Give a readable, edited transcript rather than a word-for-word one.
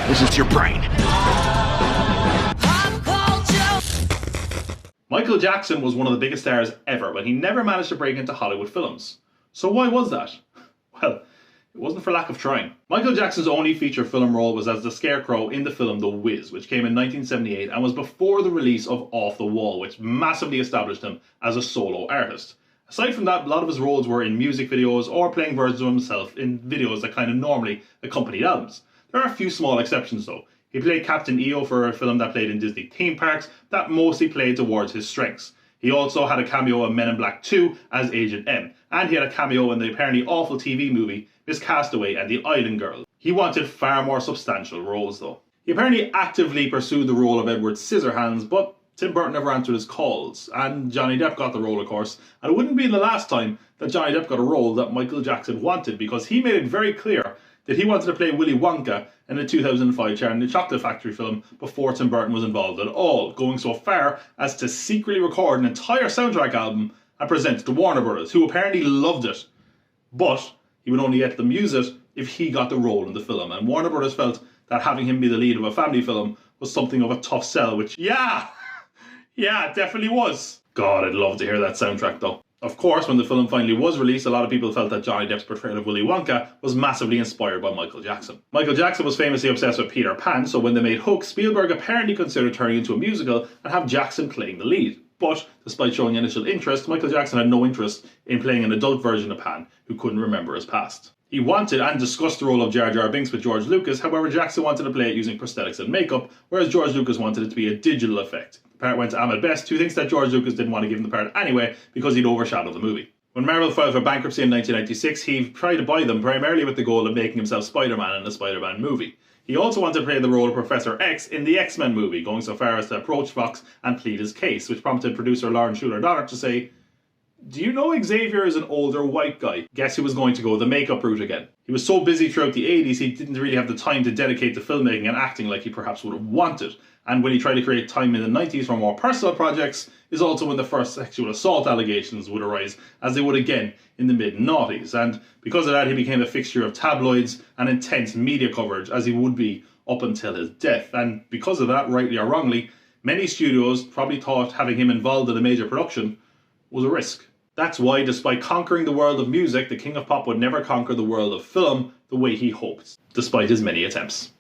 This is your brain. Michael Jackson was one of the biggest stars ever, but he never managed to break into Hollywood films. So why was that? Well, it wasn't for lack of trying. Michael Jackson's only feature film role was as the Scarecrow in the film The Wiz, which came in 1978 and was before the release of Off the Wall, which massively established him as a solo artist. Aside from that, a lot of his roles were in music videos or playing versions of himself in videos that kind of normally accompanied albums. There are a few small exceptions though. He played Captain EO for a film that played in Disney theme parks that mostly played towards his strengths. He also had a cameo in Men in Black 2 as Agent M, and he had a cameo in the apparently awful TV movie Miss Castaway and the Island Girl. He wanted far more substantial roles though. He apparently actively pursued the role of Edward Scissorhands, but Tim Burton never answered his calls, and Johnny Depp got the role of course, and it wouldn't be the last time that Johnny Depp got a role that Michael Jackson wanted, because he made it very clear that he wanted to play Willy Wonka in the 2005 Charlie and the Chocolate Factory film before Tim Burton was involved at all, going so far as to secretly record an entire soundtrack album and present it to Warner Brothers, who apparently loved it, but he would only let them use it if he got the role in the film, and Warner Brothers felt that having him be the lead of a family film was something of a tough sell, which, yeah, it definitely was. God, I'd love to hear that soundtrack though. Of course, when the film finally was released, a lot of people felt that Johnny Depp's portrayal of Willy Wonka was massively inspired by Michael Jackson. Michael Jackson was famously obsessed with Peter Pan, so when they made Hook, Spielberg apparently considered turning it into a musical and have Jackson playing the lead. But, despite showing initial interest, Michael Jackson had no interest in playing an adult version of Pan who couldn't remember his past. He wanted and discussed the role of Jar Jar Binks with George Lucas, however Jackson wanted to play it using prosthetics and makeup, whereas George Lucas wanted it to be a digital effect. The part went to Ahmed Best, who thinks that George Lucas didn't want to give him the part anyway because he'd overshadow the movie. When Marvel filed for bankruptcy in 1996, he tried to buy them primarily with the goal of making himself Spider-Man in the Spider-Man movie. He also wanted to play the role of Professor X in the X-Men movie, going so far as to approach Fox and plead his case, which prompted producer Lauren Schuler Donner to say, "Do you know Xavier is an older white guy?" Guess who was going to go the makeup route again? He was so busy throughout the 80s he didn't really have the time to dedicate to filmmaking and acting like he perhaps would have wanted. And when he tried to create time in the 90s for more personal projects, is also when the first sexual assault allegations would arise, as they would again in the mid-noughties. And because of that, he became a fixture of tabloids and intense media coverage, as he would be up until his death. And because of that, rightly or wrongly, many studios probably thought having him involved in a major production was a risk. That's why, despite conquering the world of music, the King of Pop would never conquer the world of film the way he hoped, despite his many attempts.